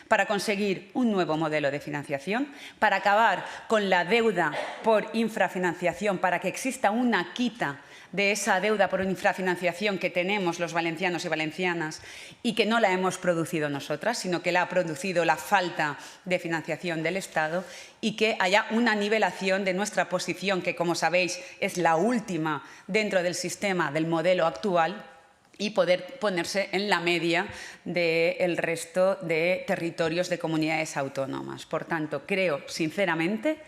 para conseguir un nuevo modelo de financiación, para acabar con la deuda por infrafinanciación, para que exista una quita de esa deuda por infrafinanciación que tenemos los valencianos y valencianas y que no la hemos producido nosotras, sino que la ha producido la falta de financiación del Estado, y que haya una nivelación de nuestra posición, que, como sabéis, es la última dentro del sistema del modelo actual, y poder ponerse en la media del resto de territorios de comunidades autónomas. Por tanto, creo sinceramente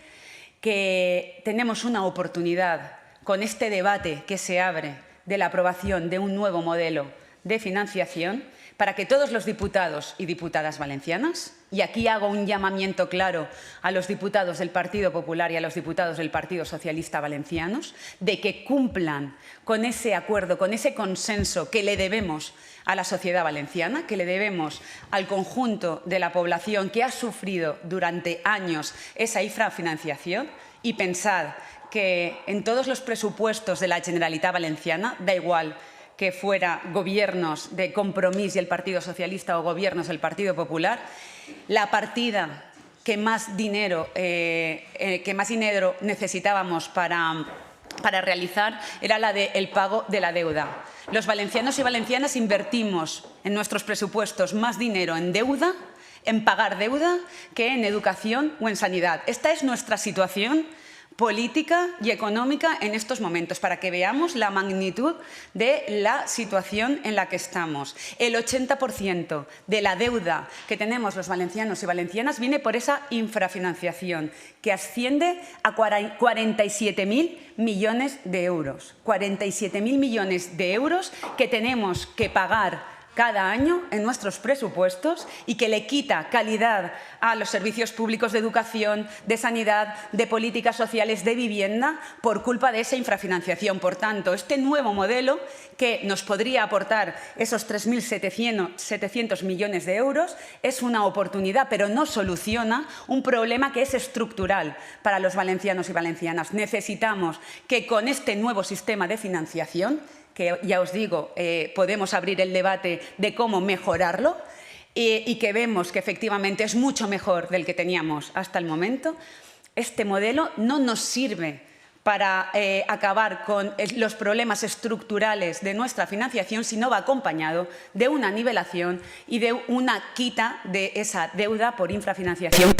que tenemos una oportunidad con este debate que se abre de la aprobación de un nuevo modelo de financiación para que todos los diputados y diputadas valencianas, y aquí hago un llamamiento claro a los diputados del Partido Popular y a los diputados del Partido Socialista valencianos, de que cumplan con ese acuerdo, con ese consenso que le debemos a la sociedad valenciana, que le debemos al conjunto de la población que ha sufrido durante años esa infrafinanciación, y pensad que en todos los presupuestos de la Generalitat Valenciana, da igual que fuera gobiernos de Compromís y el Partido Socialista o gobiernos del Partido Popular, la partida que más dinero necesitábamos para realizar era la del pago de la deuda. Los valencianos y valencianas invertimos en nuestros presupuestos más dinero en deuda, en pagar deuda, que en educación o en sanidad. Esta es nuestra situación política y económica en estos momentos, para que veamos la magnitud de la situación en la que estamos. El 80% de la deuda que tenemos los valencianos y valencianas viene por esa infrafinanciación, que asciende a 47.000 millones de euros. 47.000 millones de euros que tenemos que pagar cada año en nuestros presupuestos, y que le quita calidad a los servicios públicos de educación, de sanidad, de políticas sociales, de vivienda, por culpa de esa infrafinanciación. Por tanto, este nuevo modelo, que nos podría aportar esos 3.700 millones de euros, es una oportunidad, pero no soluciona un problema que es estructural para los valencianos y valencianas. Necesitamos que con este nuevo sistema de financiación, que ya os digo, podemos abrir el debate de cómo mejorarlo, y que vemos que efectivamente es mucho mejor del que teníamos hasta el momento, este modelo no nos sirve para acabar con los problemas estructurales de nuestra financiación, sino va acompañado de una nivelación y de una quita de esa deuda por infrafinanciación.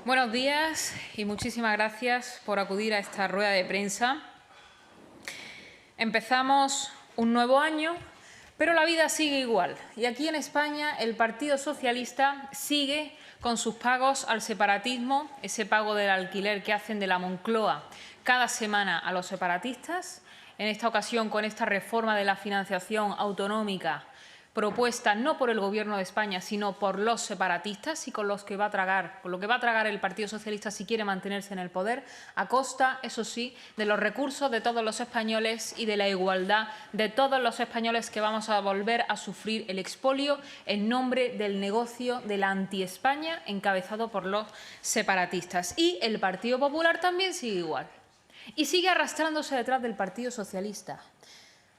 Buenos días y muchísimas gracias por acudir a esta rueda de prensa. Empezamos un nuevo año, pero la vida sigue igual. Y aquí en España el Partido Socialista sigue con sus pagos al separatismo, ese pago del alquiler que hacen de la Moncloa cada semana a los separatistas. En esta ocasión, con esta reforma de la financiación autonómica propuesta no por el Gobierno de España, sino por los separatistas y con lo que va a tragar el Partido Socialista si quiere mantenerse en el poder, a costa, eso sí, de los recursos de todos los españoles y de la igualdad de todos los españoles, que vamos a volver a sufrir el expolio en nombre del negocio de la anti-España encabezado por los separatistas. Y el Partido Popular también sigue igual y sigue arrastrándose detrás del Partido Socialista.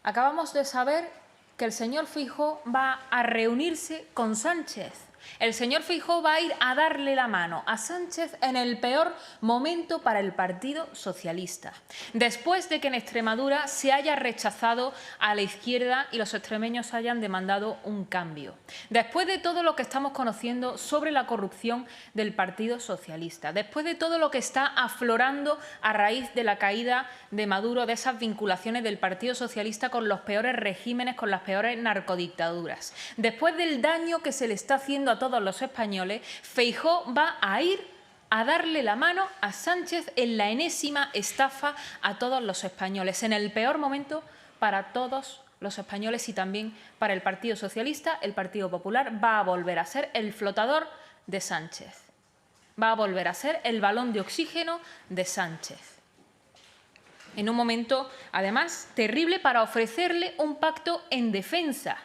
Acabamos de saber que el señor Feijóo va a reunirse con Sánchez. El señor Feijóo va a ir a darle la mano a Sánchez en el peor momento para el Partido Socialista, después de que en Extremadura se haya rechazado a la izquierda y los extremeños hayan demandado un cambio, después de todo lo que estamos conociendo sobre la corrupción del Partido Socialista, después de todo lo que está aflorando a raíz de la caída de Maduro, de esas vinculaciones del Partido Socialista con los peores regímenes, con las peores narcodictaduras, después del daño que se le está haciendo a todos los españoles, Feijóo va a ir a darle la mano a Sánchez en la enésima estafa a todos los españoles, en el peor momento para todos los españoles y también para el Partido Socialista. El Partido Popular va a volver a ser el flotador de Sánchez, va a volver a ser el balón de oxígeno de Sánchez. En un momento, además, terrible para ofrecerle un pacto en defensa.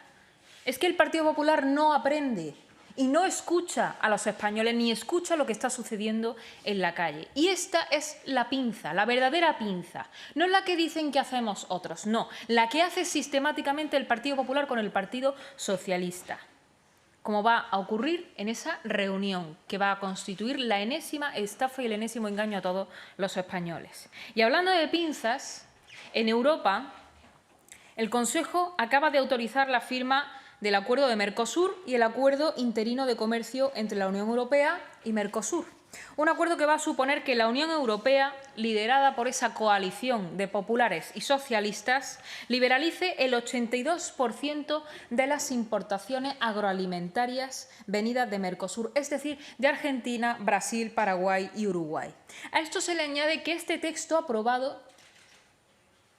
Es que el Partido Popular no aprende y no escucha a los españoles ni escucha lo que está sucediendo en la calle. Y esta es la pinza, la verdadera pinza. No es la que dicen que hacemos otros, no. La que hace sistemáticamente el Partido Popular con el Partido Socialista. Como va a ocurrir en esa reunión que va a constituir la enésima estafa y el enésimo engaño a todos los españoles. Y hablando de pinzas, en Europa el Consejo acaba de autorizar la firma del Acuerdo de Mercosur y el Acuerdo Interino de Comercio entre la Unión Europea y Mercosur. Un acuerdo que va a suponer que la Unión Europea, liderada por esa coalición de populares y socialistas, liberalice el 82% de las importaciones agroalimentarias venidas de Mercosur, es decir, de Argentina, Brasil, Paraguay y Uruguay. A esto se le añade que este texto aprobado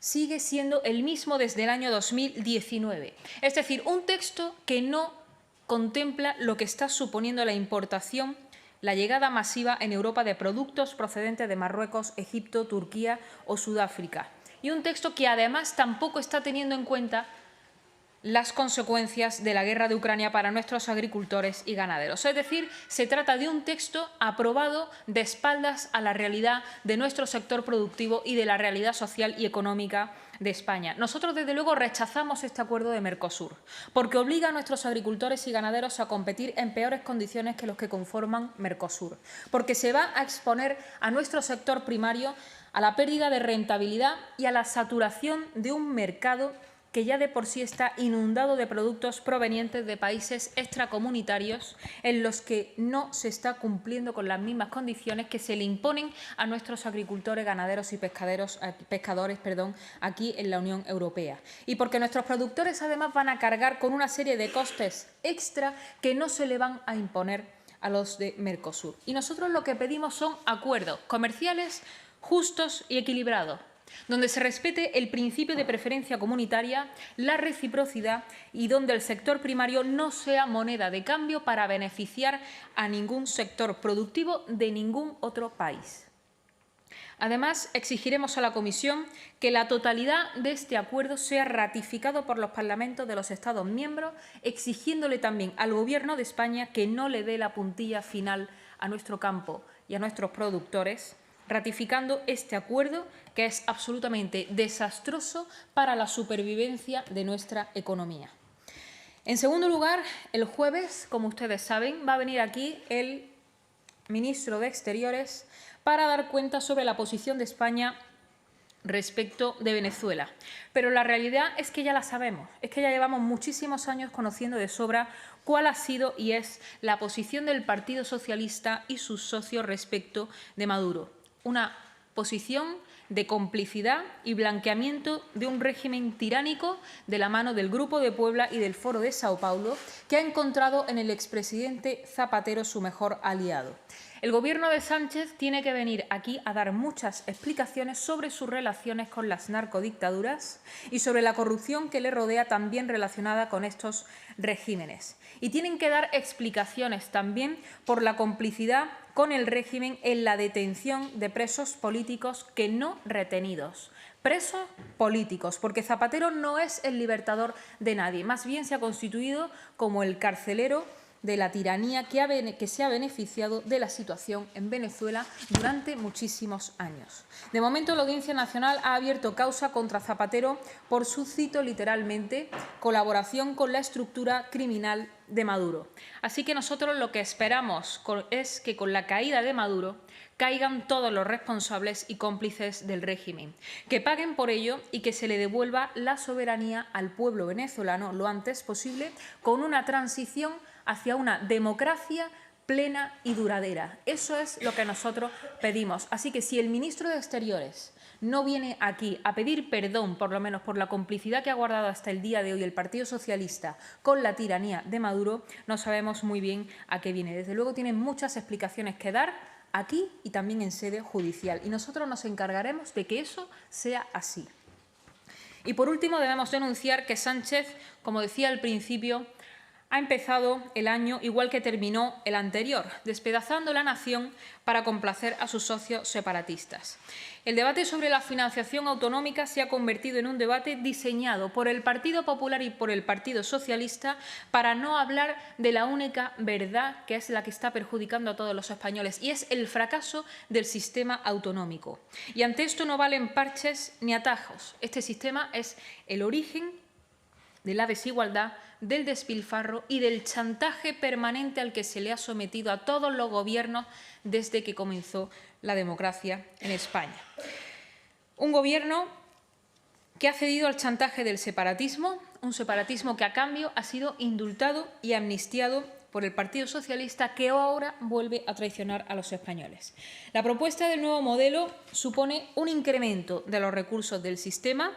sigue siendo el mismo desde el año 2019. Es decir, un texto que no contempla lo que está suponiendo la importación, la llegada masiva en Europa de productos procedentes de Marruecos, Egipto, Turquía o Sudáfrica. Y un texto que además tampoco está teniendo en cuenta las consecuencias de la guerra de Ucrania para nuestros agricultores y ganaderos. Es decir, se trata de un texto aprobado de espaldas a la realidad de nuestro sector productivo y de la realidad social y económica de España. Nosotros, desde luego, rechazamos este acuerdo de Mercosur, porque obliga a nuestros agricultores y ganaderos a competir en peores condiciones que los que conforman Mercosur, porque se va a exponer a nuestro sector primario a la pérdida de rentabilidad y a la saturación de un mercado que ya de por sí está inundado de productos provenientes de países extracomunitarios en los que no se está cumpliendo con las mismas condiciones que se le imponen a nuestros agricultores, ganaderos y pescadores aquí en la Unión Europea. Y porque nuestros productores además van a cargar con una serie de costes extra que no se le van a imponer a los de Mercosur. Y nosotros lo que pedimos son acuerdos comerciales justos y equilibrados, donde se respete el principio de preferencia comunitaria, la reciprocidad y donde el sector primario no sea moneda de cambio para beneficiar a ningún sector productivo de ningún otro país. Además, exigiremos a la Comisión que la totalidad de este acuerdo sea ratificado por los parlamentos de los Estados miembros, exigiéndole también al Gobierno de España que no le dé la puntilla final a nuestro campo y a nuestros productores, ratificando este acuerdo que es absolutamente desastroso para la supervivencia de nuestra economía. En segundo lugar, el jueves, como ustedes saben, va a venir aquí el ministro de Exteriores para dar cuenta sobre la posición de España respecto de Venezuela. Pero la realidad es que ya la sabemos, es que ya llevamos muchísimos años conociendo de sobra cuál ha sido y es la posición del Partido Socialista y sus socios respecto de Maduro. Una posición de complicidad y blanqueamiento de un régimen tiránico de la mano del Grupo de Puebla y del Foro de Sao Paulo, que ha encontrado en el expresidente Zapatero su mejor aliado. El Gobierno de Sánchez tiene que venir aquí a dar muchas explicaciones sobre sus relaciones con las narcodictaduras y sobre la corrupción que le rodea, también relacionada con estos regímenes. Y tienen que dar explicaciones también por la complicidad con el régimen en la detención de presos políticos que no retenidos. Presos políticos, porque Zapatero no es el libertador de nadie, más bien se ha constituido como el carcelero de la tiranía que se ha beneficiado de la situación en Venezuela durante muchísimos años. De momento, la Audiencia Nacional ha abierto causa contra Zapatero por su, cito literalmente, colaboración con la estructura criminal de Maduro. Así que nosotros lo que esperamos es que con la caída de Maduro caigan todos los responsables y cómplices del régimen, que paguen por ello y que se le devuelva la soberanía al pueblo venezolano lo antes posible, con una transición hacia una democracia plena y duradera. Eso es lo que nosotros pedimos. Así que si el ministro de Exteriores no viene aquí a pedir perdón, por lo menos por la complicidad que ha guardado hasta el día de hoy el Partido Socialista con la tiranía de Maduro, no sabemos muy bien a qué viene. Desde luego tienen muchas explicaciones que dar aquí y también en sede judicial. Y nosotros nos encargaremos de que eso sea así. Y por último, debemos denunciar que Sánchez, como decía al principio, ha empezado el año igual que terminó el anterior, despedazando la nación para complacer a sus socios separatistas. El debate sobre la financiación autonómica se ha convertido en un debate diseñado por el Partido Popular y por el Partido Socialista para no hablar de la única verdad, que es la que está perjudicando a todos los españoles, y es el fracaso del sistema autonómico. Y ante esto no valen parches ni atajos. Este sistema es el origen de la desigualdad, del despilfarro y del chantaje permanente al que se le ha sometido a todos los gobiernos desde que comenzó la democracia en España. Un gobierno que ha cedido al chantaje del separatismo, un separatismo que a cambio ha sido indultado y amnistiado por el Partido Socialista, que ahora vuelve a traicionar a los españoles. La propuesta del nuevo modelo supone un incremento de los recursos del sistema,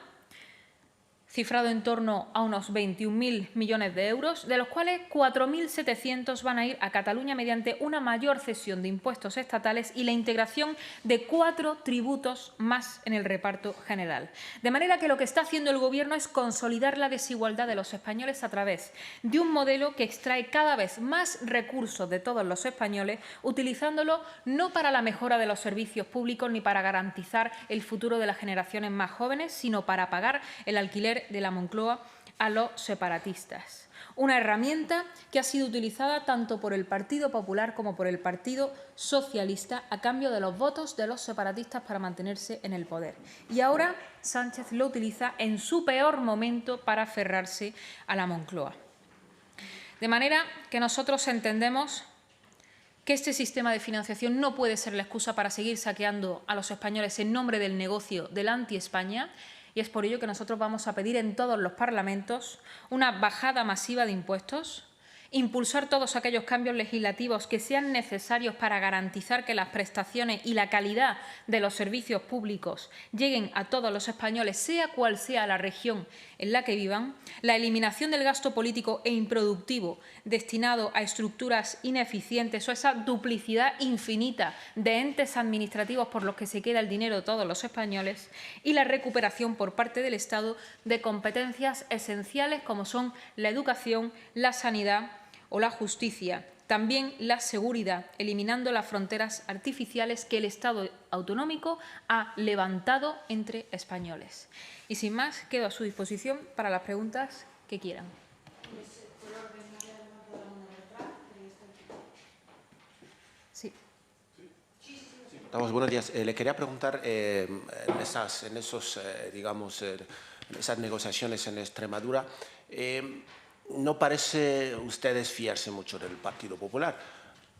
cifrado en torno a unos 21.000 millones de euros, de los cuales 4.700 van a ir a Cataluña mediante una mayor cesión de impuestos estatales y la integración de 4 tributos más en el reparto general. De manera que lo que está haciendo el Gobierno es consolidar la desigualdad de los españoles a través de un modelo que extrae cada vez más recursos de todos los españoles, utilizándolo no para la mejora de los servicios públicos ni para garantizar el futuro de las generaciones más jóvenes, sino para pagar el alquiler de la Moncloa a los separatistas. Una herramienta que ha sido utilizada tanto por el Partido Popular como por el Partido Socialista a cambio de los votos de los separatistas para mantenerse en el poder. Y ahora Sánchez lo utiliza en su peor momento para aferrarse a la Moncloa. De manera que nosotros entendemos que este sistema de financiación no puede ser la excusa para seguir saqueando a los españoles en nombre del negocio de la anti-España. Y es por ello que nosotros vamos a pedir en todos los parlamentos una bajada masiva de impuestos, impulsar todos aquellos cambios legislativos que sean necesarios para garantizar que las prestaciones y la calidad de los servicios públicos lleguen a todos los españoles, sea cual sea la región en la que vivan, la eliminación del gasto político e improductivo destinado a estructuras ineficientes o esa duplicidad infinita de entes administrativos por los que se queda el dinero de todos los españoles y la recuperación por parte del Estado de competencias esenciales como son la educación, la sanidad o la justicia, también la seguridad, eliminando las fronteras artificiales que el Estado autonómico ha levantado entre españoles. Y sin más, quedo a su disposición para las preguntas que quieran. Sí. Buenos días. Le quería preguntar, en esas negociaciones en Extremadura, no parece ustedes fiarse mucho del Partido Popular,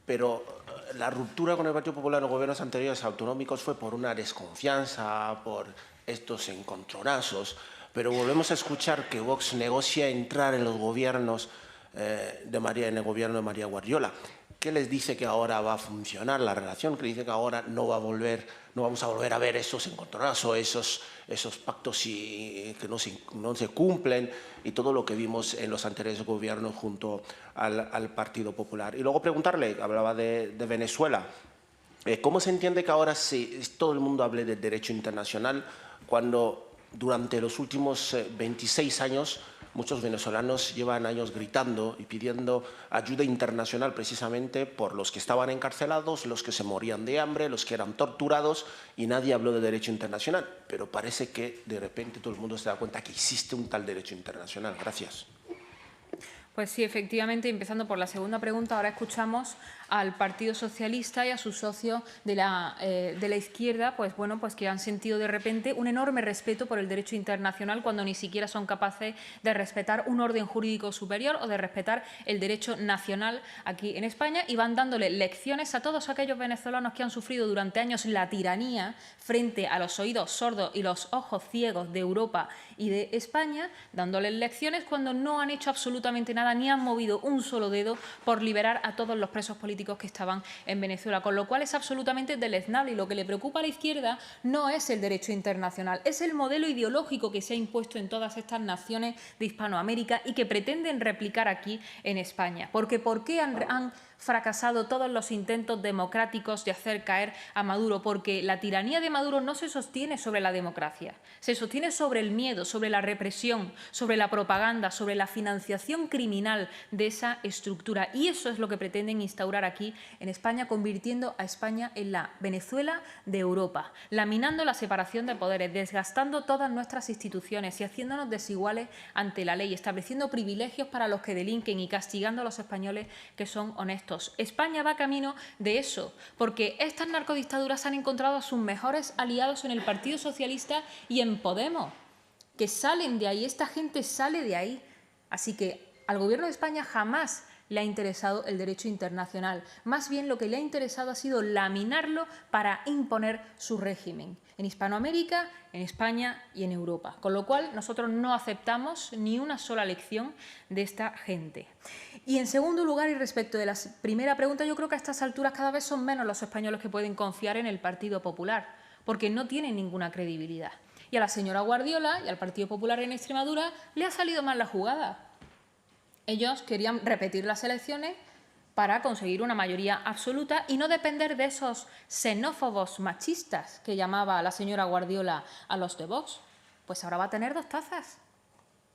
pero la ruptura con el Partido Popular en los gobiernos anteriores autonómicos fue por una desconfianza, por estos encontronazos, pero volvemos a escuchar que Vox negocia entrar en los gobiernos en el gobierno de María Guardiola. ¿Qué les dice que ahora va a funcionar la relación? ¿Qué dice que ahora no vamos a volver a ver esos encontronazos, esos pactos que no se cumplen y todo lo que vimos en los anteriores gobiernos junto al Partido Popular? Y luego preguntarle, hablaba de Venezuela, ¿cómo se entiende que ahora todo el mundo hable del derecho internacional cuando durante los últimos 26 años muchos venezolanos llevan años gritando y pidiendo ayuda internacional precisamente por los que estaban encarcelados, los que se morían de hambre, los que eran torturados, y nadie habló de derecho internacional? Pero parece que de repente todo el mundo se da cuenta que existe un tal derecho internacional. Gracias. Pues sí, efectivamente, empezando por la segunda pregunta, ahora escuchamos al Partido Socialista y a sus socios de la izquierda, pues bueno, pues que han sentido de repente un enorme respeto por el derecho internacional cuando ni siquiera son capaces de respetar un orden jurídico superior o de respetar el derecho nacional aquí en España, y van dándole lecciones a todos aquellos venezolanos que han sufrido durante años la tiranía frente a los oídos sordos y los ojos ciegos de Europa y de España, dándoles lecciones cuando no han hecho absolutamente nada ni han movido un solo dedo por liberar a todos los presos políticos que estaban en Venezuela, con lo cual es absolutamente deleznable, y lo que le preocupa a la izquierda no es el derecho internacional, es el modelo ideológico que se ha impuesto en todas estas naciones de Hispanoamérica y que pretenden replicar aquí en España. Porque ¿por qué han fracasado todos los intentos democráticos de hacer caer a Maduro? Porque la tiranía de Maduro no se sostiene sobre la democracia, se sostiene sobre el miedo, sobre la represión, sobre la propaganda, sobre la financiación criminal de esa estructura. Y eso es lo que pretenden instaurar aquí en España, convirtiendo a España en la Venezuela de Europa, laminando la separación de poderes, desgastando todas nuestras instituciones y haciéndonos desiguales ante la ley, estableciendo privilegios para los que delinquen y castigando a los españoles que son honestos. España va camino de eso, porque estas narcodictaduras han encontrado a sus mejores aliados en el Partido Socialista y en Podemos, que salen de ahí, esta gente sale de ahí. Así que al Gobierno de España jamás le ha interesado el derecho internacional. Más bien lo que le ha interesado ha sido laminarlo para imponer su régimen en Hispanoamérica, en España y en Europa. Con lo cual nosotros no aceptamos ni una sola lección de esta gente. Y en segundo lugar, y respecto de la primera pregunta, yo creo que a estas alturas cada vez son menos los españoles que pueden confiar en el Partido Popular, porque no tienen ninguna credibilidad. Y a la señora Guardiola y al Partido Popular en Extremadura le ha salido mal la jugada. Ellos querían repetir las elecciones para conseguir una mayoría absoluta y no depender de esos xenófobos machistas que llamaba la señora Guardiola a los de Vox. Pues ahora va a tener dos tazas,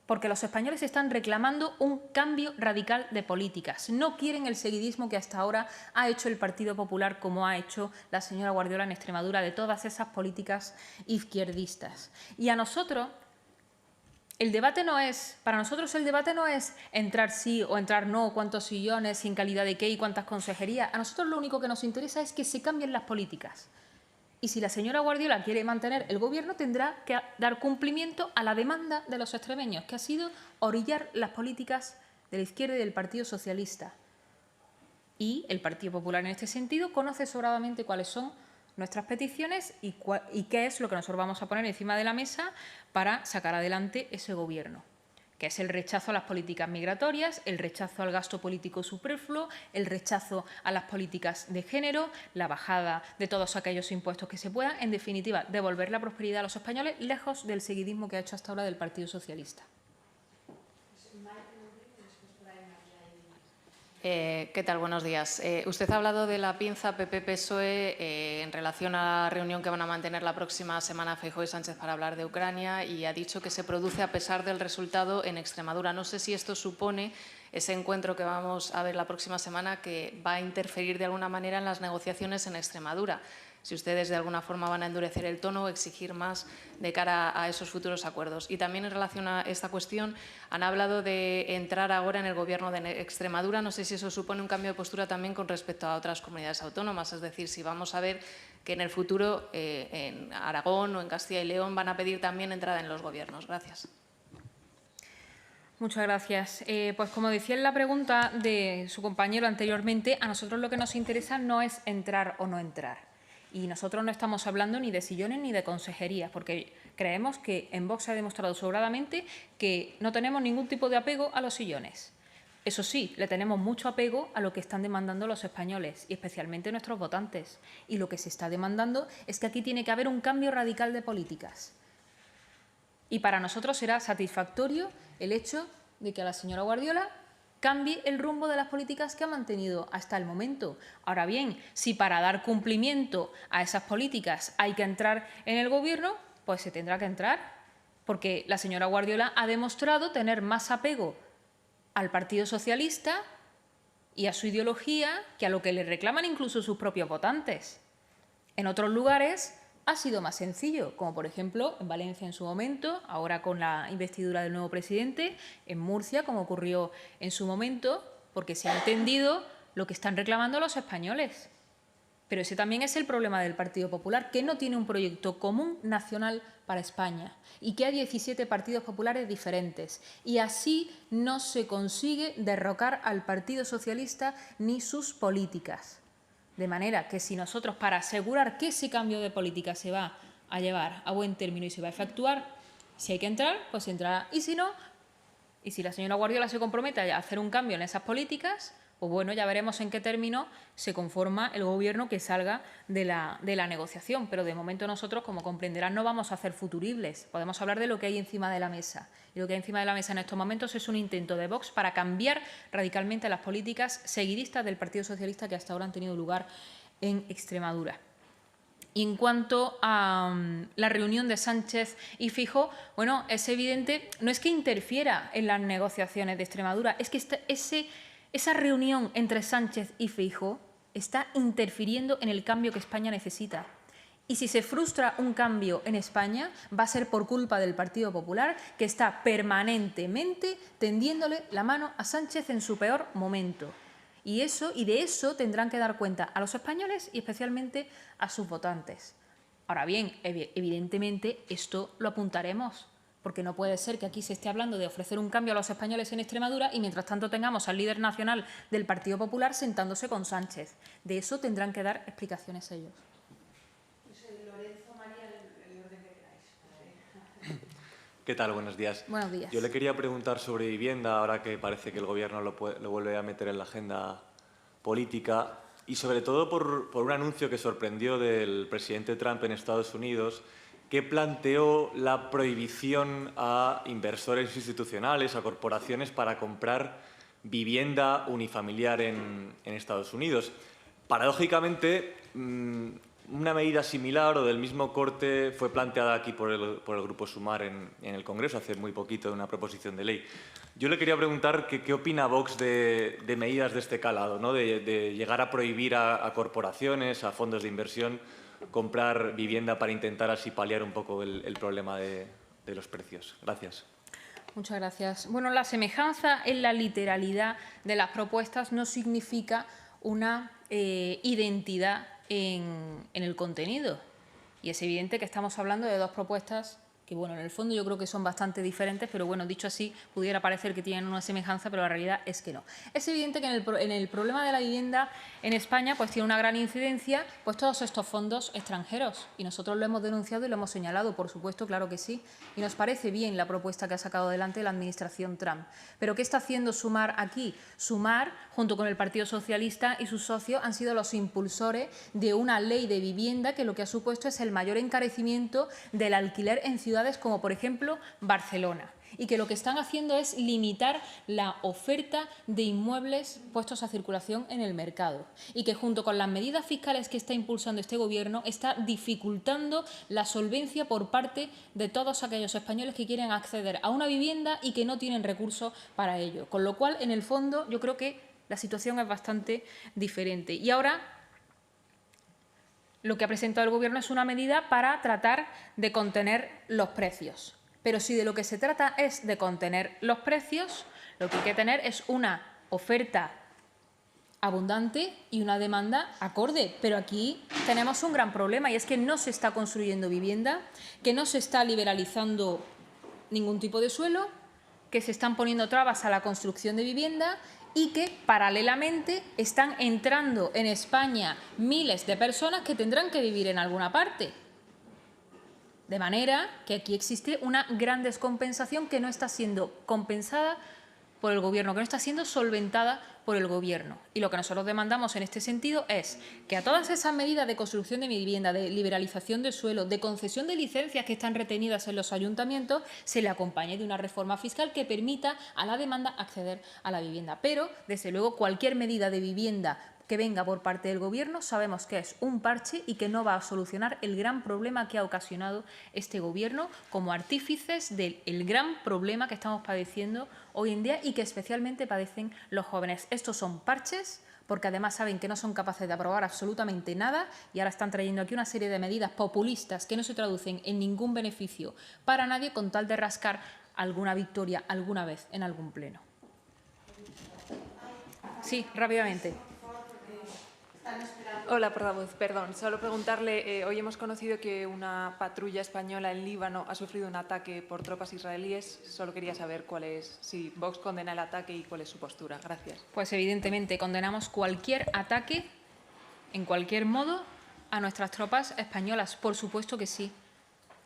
porque los españoles están reclamando un cambio radical de políticas. No quieren el seguidismo que hasta ahora ha hecho el Partido Popular, como ha hecho la señora Guardiola en Extremadura, de todas esas políticas izquierdistas. Y a nosotros, para nosotros el debate no es entrar sí o entrar no, cuántos sillones, sin calidad de qué y cuántas consejerías. A nosotros lo único que nos interesa es que se cambien las políticas. Y si la señora Guardiola quiere mantener el gobierno, tendrá que dar cumplimiento a la demanda de los extremeños, que ha sido orillar las políticas de la izquierda y del Partido Socialista. Y el Partido Popular, en este sentido, conoce sobradamente cuáles son nuestras peticiones y qué es lo que nosotros vamos a poner encima de la mesa para sacar adelante ese gobierno, que es el rechazo a las políticas migratorias, el rechazo al gasto político superfluo, el rechazo a las políticas de género, la bajada de todos aquellos impuestos que se puedan, en definitiva, devolver la prosperidad a los españoles, lejos del seguidismo que ha hecho hasta ahora del Partido Socialista. ¿Qué tal? Buenos días. Usted ha hablado de la pinza PP-PSOE en relación a la reunión que van a mantener la próxima semana Feijóo y Sánchez para hablar de Ucrania, y ha dicho que se produce a pesar del resultado en Extremadura. No sé si esto supone ese encuentro que vamos a ver la próxima semana que va a interferir de alguna manera en las negociaciones en Extremadura. Si ustedes de alguna forma van a endurecer el tono o exigir más de cara a esos futuros acuerdos. Y también en relación a esta cuestión, han hablado de entrar ahora en el Gobierno de Extremadura. No sé si eso supone un cambio de postura también con respecto a otras comunidades autónomas. Es decir, si vamos a ver que en el futuro en Aragón o en Castilla y León van a pedir también entrada en los gobiernos. Gracias. Muchas gracias. Pues como decía en la pregunta de su compañero anteriormente, a nosotros lo que nos interesa no es entrar o no entrar. Y nosotros no estamos hablando ni de sillones ni de consejerías, porque creemos que en Vox se ha demostrado sobradamente que no tenemos ningún tipo de apego a los sillones. Eso sí, le tenemos mucho apego a lo que están demandando los españoles y especialmente nuestros votantes. Y lo que se está demandando es que aquí tiene que haber un cambio radical de políticas. Y para nosotros será satisfactorio el hecho de que a la señora Guardiola cambie el rumbo de las políticas que ha mantenido hasta el momento. Ahora bien, si para dar cumplimiento a esas políticas hay que entrar en el Gobierno, pues se tendrá que entrar, porque la señora Guardiola ha demostrado tener más apego al Partido Socialista y a su ideología que a lo que le reclaman incluso sus propios votantes. En otros lugares ha sido más sencillo, como por ejemplo en Valencia en su momento, ahora con la investidura del nuevo presidente, en Murcia, como ocurrió en su momento, porque se ha entendido lo que están reclamando los españoles. Pero ese también es el problema del Partido Popular, que no tiene un proyecto común nacional para España y que hay 17 partidos populares diferentes. Y así no se consigue derrocar al Partido Socialista ni sus políticas. De manera que si nosotros, para asegurar que ese cambio de política se va a llevar a buen término y se va a efectuar, si hay que entrar, pues se entrará. Y si no, y si la señora Guardiola se compromete a hacer un cambio en esas políticas, pues bueno, ya veremos en qué término se conforma el Gobierno que salga de la negociación. Pero de momento nosotros, como comprenderán, no vamos a hacer futuribles. Podemos hablar de lo que hay encima de la mesa. Y lo que hay encima de la mesa en estos momentos es un intento de Vox para cambiar radicalmente las políticas seguidistas del Partido Socialista que hasta ahora han tenido lugar en Extremadura. Y en cuanto a la reunión de Sánchez y Feijóo, bueno, es evidente, no es que interfiera en las negociaciones de Extremadura, es que esa reunión entre Sánchez y Feijóo está interfiriendo en el cambio que España necesita. Y si se frustra un cambio en España, va a ser por culpa del Partido Popular, que está permanentemente tendiéndole la mano a Sánchez en su peor momento. Y de eso tendrán que dar cuenta a los españoles y especialmente a sus votantes. Ahora bien, evidentemente esto lo apuntaremos, porque no puede ser que aquí se esté hablando de ofrecer un cambio a los españoles en Extremadura y mientras tanto tengamos al líder nacional del Partido Popular sentándose con Sánchez. De eso tendrán que dar explicaciones ellos. ¿Qué tal? Buenos días. Buenos días. Yo le quería preguntar sobre vivienda, ahora que parece que el Gobierno lo vuelve a meter en la agenda política, y sobre todo por un anuncio que sorprendió del presidente Trump en Estados Unidos, que planteó la prohibición a inversores institucionales, a corporaciones, para comprar vivienda unifamiliar en Estados Unidos. Paradójicamente, una medida similar o del mismo corte fue planteada aquí por el Grupo Sumar en el Congreso hace muy poquito, de una proposición de ley. Yo le quería preguntar qué opina Vox de medidas de este calado, ¿no? de llegar a prohibir a corporaciones, a fondos de inversión, comprar vivienda para intentar así paliar un poco el problema de los precios. Gracias. Muchas gracias. Bueno, la semejanza en la literalidad de las propuestas no significa una identidad en el contenido. Y es evidente que estamos hablando de dos propuestas que, bueno, en el fondo yo creo que son bastante diferentes, pero bueno, dicho así, pudiera parecer que tienen una semejanza, pero la realidad es que no. Es evidente que en el problema de la vivienda en España pues tiene una gran incidencia pues todos estos fondos extranjeros, y nosotros lo hemos denunciado y lo hemos señalado, por supuesto, claro que sí, y nos parece bien la propuesta que ha sacado adelante la administración Trump. Pero ¿qué está haciendo Sumar aquí? Sumar, junto con el Partido Socialista y sus socios, han sido los impulsores de una ley de vivienda que lo que ha supuesto es el mayor encarecimiento del alquiler en ciudades como, por ejemplo, Barcelona, y que lo que están haciendo es limitar la oferta de inmuebles puestos a circulación en el mercado, y que junto con las medidas fiscales que está impulsando este Gobierno está dificultando la solvencia por parte de todos aquellos españoles que quieren acceder a una vivienda y que no tienen recursos para ello. Con lo cual, en el fondo, yo creo que la situación es bastante diferente. Y ahora lo que ha presentado el Gobierno es una medida para tratar de contener los precios. Pero si de lo que se trata es de contener los precios, lo que hay que tener es una oferta abundante y una demanda acorde. Pero aquí tenemos un gran problema, y es que no se está construyendo vivienda, que no se está liberalizando ningún tipo de suelo, que se están poniendo trabas a la construcción de vivienda y que paralelamente están entrando en España miles de personas que tendrán que vivir en alguna parte. De manera que aquí existe una gran descompensación que no está siendo compensada por el Gobierno, que no está siendo solventada por el Gobierno. Y lo que nosotros demandamos en este sentido es que a todas esas medidas de construcción de vivienda, de liberalización del suelo, de concesión de licencias que están retenidas en los ayuntamientos, se le acompañe de una reforma fiscal que permita a la demanda acceder a la vivienda. Pero, desde luego, cualquier medida de vivienda que venga por parte del Gobierno sabemos que es un parche y que no va a solucionar el gran problema que ha ocasionado este Gobierno como artífices del gran problema que estamos padeciendo hoy en día y que especialmente padecen los jóvenes. Estos son parches porque además saben que no son capaces de aprobar absolutamente nada y ahora están trayendo aquí una serie de medidas populistas que no se traducen en ningún beneficio para nadie con tal de rascar alguna victoria alguna vez en algún pleno. Sí, rápidamente. Hola, portavoz. Perdón, solo preguntarle, hoy hemos conocido que una patrulla española en Líbano ha sufrido un ataque por tropas israelíes. Solo quería saber si Vox condena el ataque y cuál es su postura. Gracias. Pues evidentemente condenamos cualquier ataque, en cualquier modo, a nuestras tropas españolas. Por supuesto que sí.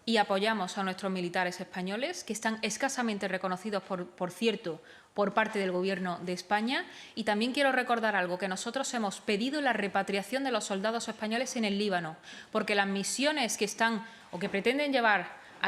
Y apoyamos a nuestros militares españoles, que están escasamente reconocidos, por cierto, por parte del Gobierno de España. Y también quiero recordar algo, que nosotros hemos pedido la repatriación de los soldados españoles en el Líbano, porque las misiones que están o que pretenden llevar